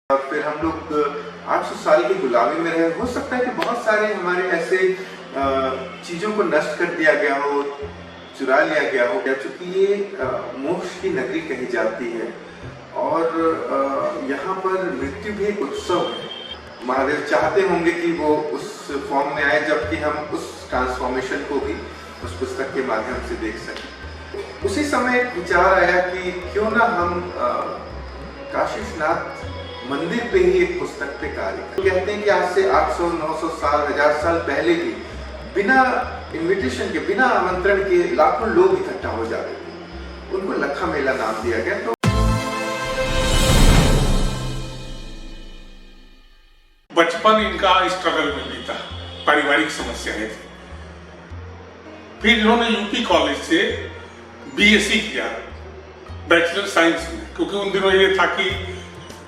फिर हम लोग 800 साल की गुलामी में रहे। हो सकता है कि बहुत सारे हमारे ऐसे चीज़ों को नष्ट कर दिया गया हो, चुरा लिया गया हो, चूँकि ये मोक्ष की नगरी कही जाती है और यहाँ पर मृत्यु भी एक उत्सव है। महादेव चाहते होंगे कि वो उस फॉर्म में आए जबकि हम उस ट्रांसफॉर्मेशन को भी उस पुस्तक के माध्यम से देख सकें। उसी समय एक विचार आया कि क्यों ना हम काशी विश्वनाथ मंदिर पे ही एक पुस्तक पे कार्य करें। कहते हैं कि आज से 800, 900 साल, 1000 साल पहले भी बिना इनविटेशन के, बिना आमंत्रण के लाखों लोग इकट्ठा हो जाते थे। उनको लखा मेला नाम दिया गया। तो बचपन इनका स्ट्रगल में बीता, पारिवारिक समस्याएं थी। फिर इन्होंने यूपी कॉलेज से बीएससी किया, बैचलर साइंस में, क्योंकि उन दिनों ये था कि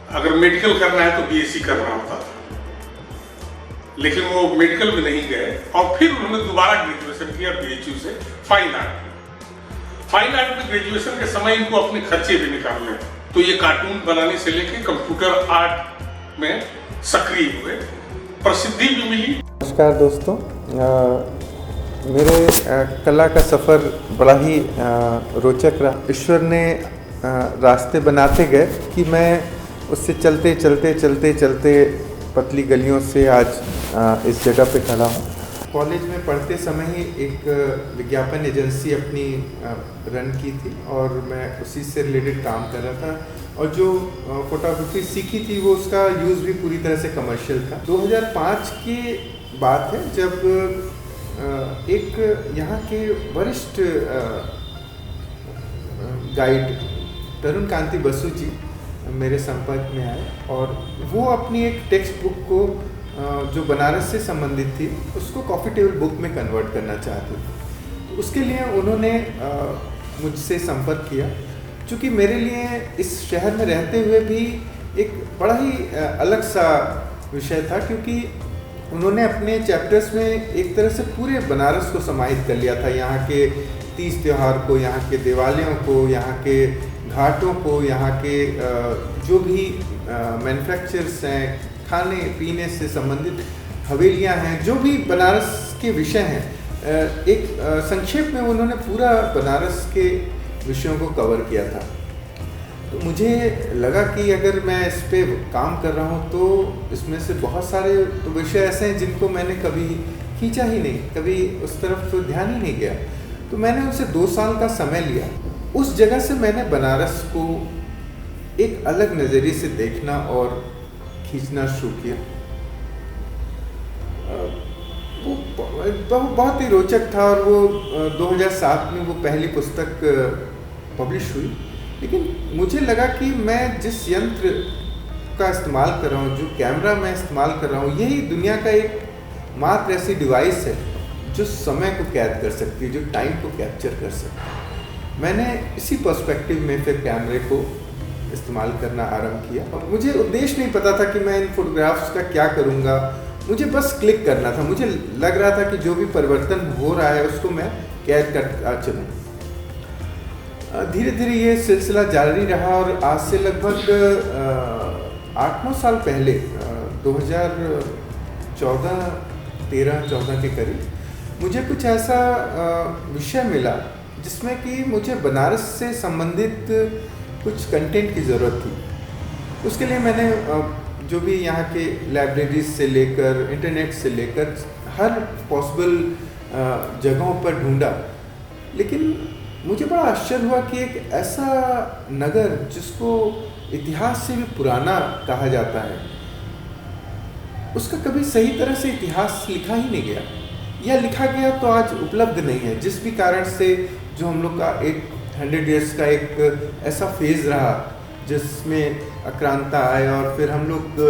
अगर मेडिकल करना है तो बीएससी करना होता था, लेकिन वो मेडिकल में नहीं गए और फिर उन्होंने दोबारा ग्रेजुएशन किया बीएचयू से फाइन आर्ट। फाइन आर्ट में ग्रेजुएशन के समय इनको अपने खर्चे भी निकालने, तो ये कार्टून बनाने से लेकर कंप्यूटर आर्ट में सक्रिय हुए, प्रसिद्धि भी मिली। नमस्कार दोस्तों, मेरे कला का सफ़र बड़ा ही रोचक रहा। ईश्वर ने रास्ते बनाते गए कि मैं उससे चलते चलते चलते चलते पतली गलियों से आज इस जगह पे खड़ा हूँ। कॉलेज में पढ़ते समय ही एक विज्ञापन एजेंसी अपनी रन की थी और मैं उसी से रिलेटेड काम कर रहा था और जो फोटोग्राफी सीखी थी वो उसका यूज़ भी पूरी तरह से कमर्शियल था। 2005 की बात है जब एक यहाँ के वरिष्ठ गाइड तरुण कांति बसु जी मेरे संपर्क में आए और वो अपनी एक टेक्स्ट बुक को जो बनारस से संबंधित थी उसको कॉफ़ी टेबल बुक में कन्वर्ट करना चाहते थे। तो उसके लिए उन्होंने मुझसे संपर्क किया। चूँकि मेरे लिए इस शहर में रहते हुए भी एक बड़ा ही अलग सा विषय था, क्योंकि उन्होंने अपने चैप्टर्स में एक तरह से पूरे बनारस को समाहित कर लिया था। यहाँ के तीज त्यौहार को, यहाँ के दिवालियों को, यहाँ के घाटों को, यहाँ के जो भी मैन्युफैक्चरर्स हैं, खाने पीने से संबंधित हवेलियाँ हैं, जो भी बनारस के विषय हैं, एक संक्षेप में उन्होंने पूरा बनारस के विषयों को कवर किया था। तो मुझे लगा कि अगर मैं इस पे काम कर रहा हूँ तो इसमें से बहुत सारे तो विषय ऐसे हैं जिनको मैंने कभी खींचा ही नहीं, कभी उस तरफ तो ध्यान ही नहीं गया। तो मैंने उनसे 2 साल का समय लिया। उस जगह से मैंने बनारस को एक अलग नज़रिए से देखना और खींचना शुरू किया। वो बहुत ही रोचक था और वो 2007 में वो पहली पुस्तक पब्लिश हुई। लेकिन मुझे लगा कि मैं जिस यंत्र का इस्तेमाल कर रहा हूँ, जो कैमरा मैं इस्तेमाल कर रहा हूँ, यही दुनिया का एक मात्र ऐसी डिवाइस है जो समय को कैद कर सकती है, जो टाइम को कैप्चर कर सकती है। मैंने इसी पर्सपेक्टिव में फिर कैमरे को इस्तेमाल करना आरंभ किया और मुझे उद्देश्य नहीं पता था कि मैं इन फोटोग्राफ्स का क्या करूँगा। मुझे बस क्लिक करना था। मुझे लग रहा था कि जो भी परिवर्तन हो रहा है उसको मैं कैद कर चलूँ। धीरे धीरे ये सिलसिला जारी रहा और आज से लगभग 8-9 साल पहले 2014 के करीब मुझे कुछ ऐसा विषय मिला जिसमें कि मुझे बनारस से संबंधित कुछ कंटेंट की ज़रूरत थी। उसके लिए मैंने जो भी यहाँ के लाइब्रेरीज से लेकर, इंटरनेट से लेकर हर पॉसिबल जगहों पर ढूंढा। लेकिन मुझे बड़ा आश्चर्य हुआ कि एक ऐसा नगर जिसको इतिहास से भी पुराना कहा जाता है, उसका कभी सही तरह से इतिहास लिखा ही नहीं गया, या लिखा गया तो आज उपलब्ध नहीं है। जिस भी कारण से जो हम लोग का एक 100 ईयर्स का एक ऐसा फेज़ रहा जिसमें आक्रांता आए और फिर हम लोग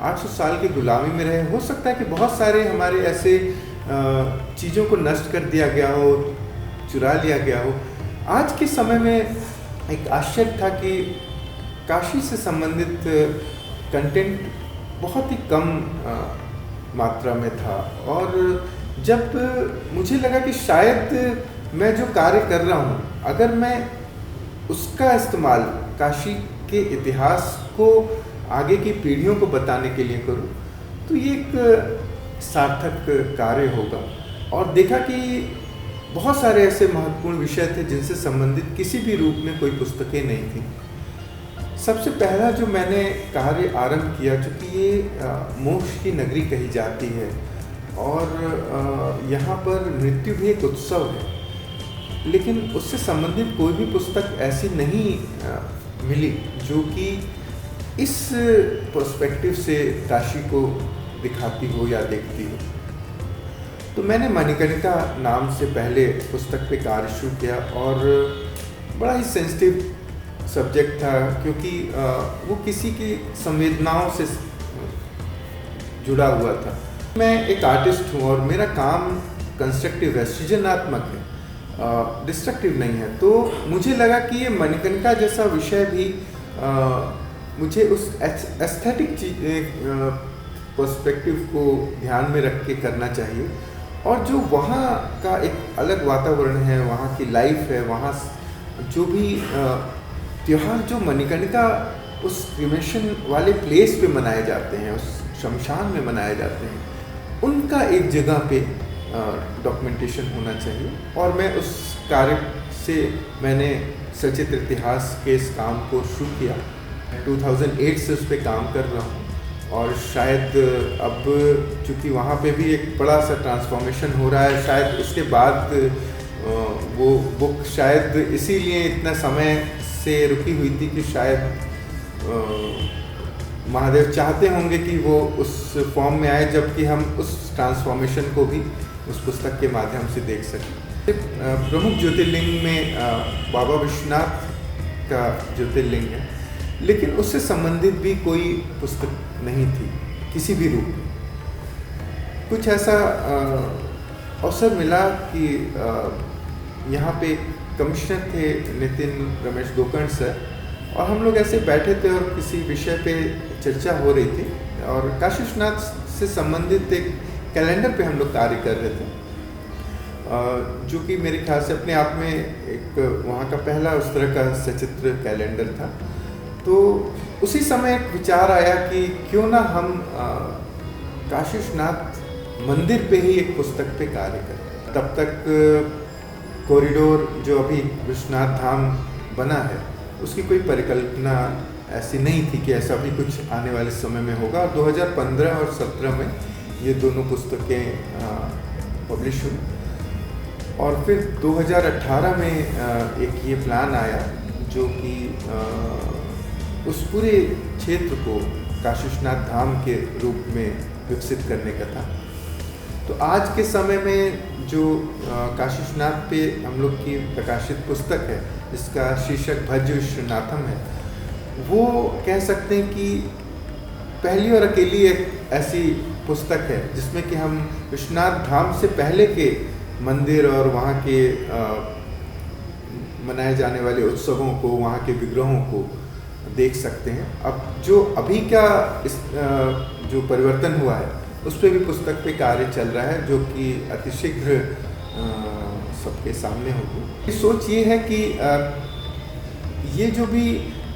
800 साल की गुलामी में रहे। हो सकता है कि बहुत सारे हमारे ऐसे चीज़ों को नष्ट कर दिया गया हो, चुरा लिया गया हो। आज के समय में एक आश्चर्य था कि काशी से संबंधित कंटेंट बहुत ही कम मात्रा में था और जब मुझे लगा कि शायद मैं जो कार्य कर रहा हूँ, अगर मैं उसका इस्तेमाल काशी के इतिहास को आगे की पीढ़ियों को बताने के लिए करूँ तो ये एक सार्थक कार्य होगा। और देखा कि बहुत सारे ऐसे महत्वपूर्ण विषय थे जिनसे संबंधित किसी भी रूप में कोई पुस्तकें नहीं थी। सबसे पहला जो मैंने कार्य आरंभ किया, चूँकि ये मोक्ष की नगरी कही जाती है और यहाँ पर मृत्यु भी एक उत्सव है, लेकिन उससे संबंधित कोई भी पुस्तक ऐसी नहीं मिली जो कि इस पर्सपेक्टिव से काशी को दिखाती हो या देखती हो। तो मैंने मणिकर्णिका नाम से पहले पुस्तक पे कार्य शुरू किया और बड़ा ही सेंसिटिव सब्जेक्ट था, क्योंकि वो किसी की संवेदनाओं से जुड़ा हुआ था। मैं एक आर्टिस्ट हूँ और मेरा काम कंस्ट्रक्टिव है, सृजनात्मक है, डिस्ट्रक्टिव नहीं है। तो मुझे लगा कि ये मणिकर्णिका जैसा विषय भी मुझे उस एस्थेटिक पर्सपेक्टिव को ध्यान में रख के करना चाहिए। और जो वहाँ का एक अलग वातावरण है, वहाँ की लाइफ है, वहाँ जो भी त्योहार जो मणिकर्णिका उस क्रिमेशन वाले प्लेस पे मनाए जाते हैं, उस शमशान में मनाए जाते हैं, उनका एक जगह पे डॉक्यूमेंटेशन होना चाहिए। और मैं उस कार्य से मैंने सचित्र इतिहास के इस काम को शुरू किया। 2008 से उस पर काम कर रहा हूँ और शायद अब चूँकि वहाँ पे भी एक बड़ा सा ट्रांसफॉर्मेशन हो रहा है, शायद उसके बाद वो बुक शायद इसीलिए इतना समय से रुकी हुई थी कि शायद महादेव चाहते होंगे कि वो उस फॉर्म में आए, जबकि हम उस ट्रांसफॉर्मेशन को भी उस पुस्तक के माध्यम से देख सकें। प्रमुख ज्योतिर्लिंग में बाबा विश्वनाथ का ज्योतिर्लिंग है, लेकिन उससे संबंधित भी कोई पुस्तक नहीं थी किसी भी रूप में। कुछ ऐसा अवसर मिला कि यहाँ पे कमिश्नर थे नितिन रमेश गोकर्ण सर, और हम लोग ऐसे बैठे थे और किसी विषय पे चर्चा हो रही थी और काशी विश्वनाथ से संबंधित एक कैलेंडर पे हम लोग कार्य कर रहे थे, जो कि मेरे ख्याल से अपने आप में एक वहाँ का पहला उस तरह का सचित्र कैलेंडर था। तो उसी समय एक विचार आया कि क्यों ना हम काशी विश्वनाथ मंदिर पे ही एक पुस्तक पे कार्य करें। तब तक कॉरिडोर जो अभी विश्वनाथ धाम बना है उसकी कोई परिकल्पना ऐसी नहीं थी कि ऐसा भी कुछ आने वाले समय में होगा। 2015 और 17 में ये दोनों पुस्तकें पब्लिश हुई और फिर 2018 में एक ये प्लान आया जो कि उस पूरे क्षेत्र को काशी विश्वनाथ धाम के रूप में विकसित करने का था। तो आज के समय में जो काशी विश्वनाथ पे हम लोग की प्रकाशित पुस्तक है जिसका शीर्षक भज विश्वनाथम है, वो कह सकते हैं कि पहली और अकेली एक ऐसी पुस्तक है जिसमें कि हम विश्वनाथ धाम से पहले के मंदिर और वहाँ के मनाए जाने वाले उत्सवों को, वहाँ के विग्रहों को देख सकते हैं। अब जो अभी का इस जो परिवर्तन हुआ है उस पर भी पुस्तक पे कार्य चल रहा है, जो कि अतिशीघ्र सबके सामने होगी। सोच ये है कि ये जो भी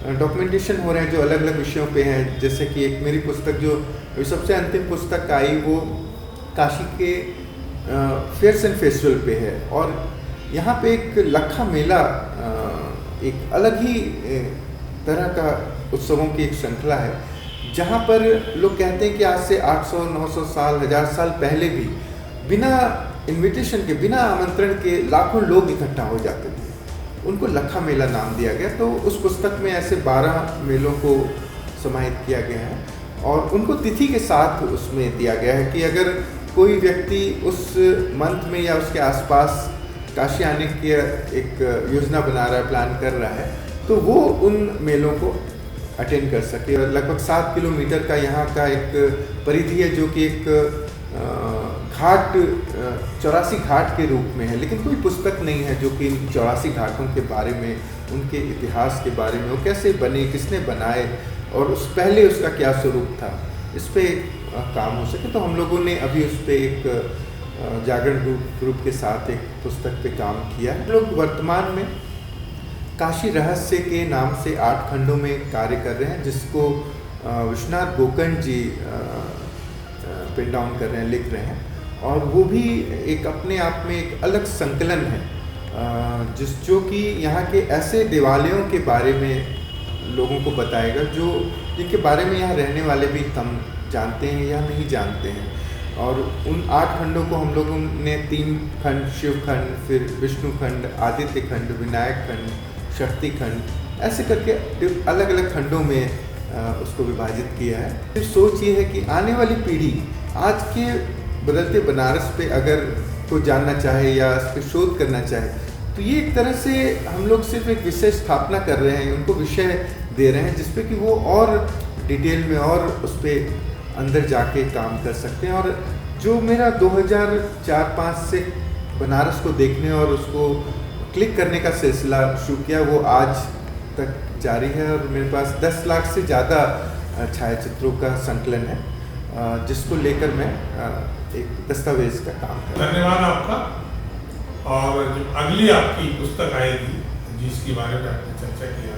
डॉक्यूमेंटेशन हो रहे हैं जो अलग अलग विषयों पे हैं, जैसे कि एक मेरी पुस्तक जो सबसे अंतिम पुस्तक आई वो काशी के फेयर्स एंड फेस्टिवल पे है, और यहाँ पे एक लखा मेला एक अलग ही तरह का उत्सवों की एक श्रृंखला है, जहाँ पर लोग कहते हैं कि आज से 800, 900 साल, 1000 साल पहले भी बिना इनविटेशन के, बिना आमंत्रण के लाखों लोग इकट्ठा हो जाते थे। उनको लखा मेला नाम दिया गया। तो उस पुस्तक में ऐसे 12 मेलों को समाहित किया गया है और उनको तिथि के साथ उसमें दिया गया है कि अगर कोई व्यक्ति उस मंथ में या उसके आसपास काशी आने की एक योजना बना रहा है, प्लान कर रहा है, तो वो उन मेलों को अटेंड कर सके। और लगभग 7 किलोमीटर का यहाँ का एक परिधि है जो कि एक घाट 84 घाट के रूप में है, लेकिन कोई पुस्तक नहीं है जो कि इन 84 घाटों के बारे में, उनके इतिहास के बारे में, वो कैसे बने, किसने बनाए और उस पहले उसका क्या स्वरूप था, इस पे काम हो सके। तो हम लोगों ने अभी उस पर एक जागरण ग्रुप के साथ एक पुस्तक पे काम किया है। हम लोग वर्तमान में काशी रहस्य के नाम से 8 खंडों में कार्य कर रहे हैं, जिसको विश्वनाथ गोकर्ण जी पेन डाउन कर रहे हैं, लिख रहे हैं, और वो भी एक अपने आप में एक अलग संकलन है, जो कि यहाँ के ऐसे देवालयों के बारे में लोगों को बताएगा जो जिनके बारे में यहाँ रहने वाले भी कम जानते हैं या नहीं जानते हैं। और उन 8 खंडों को हम लोगों ने 3 खंड, शिव खंड, फिर विष्णु खंड, आदित्य खंड, विनायक खंड, शक्ति खंड, ऐसे करके अलग अलग खंडों में उसको विभाजित किया है। फिर सोच ये है कि आने वाली पीढ़ी आज के बदलते बनारस पे अगर कोई जानना चाहे या इस पर शोध करना चाहे, तो ये एक तरह से हम लोग सिर्फ एक विषय स्थापना कर रहे हैं, उनको विषय दे रहे हैं जिसपे कि वो और डिटेल में और उस पर अंदर जाके काम कर सकते हैं। और जो मेरा 2004-05 से बनारस को देखने और उसको क्लिक करने का सिलसिला शुरू किया, वो आज तक जारी है, और मेरे पास 10 लाख से ज़्यादा छायाचित्रों का संकलन है, जिसको लेकर मैं एक दस्तावेज का काम कर रहा हूँ। धन्यवाद आपका। और जो अगली आपकी पुस्तक आएगी जिसके बारे में आपने चर्चा किया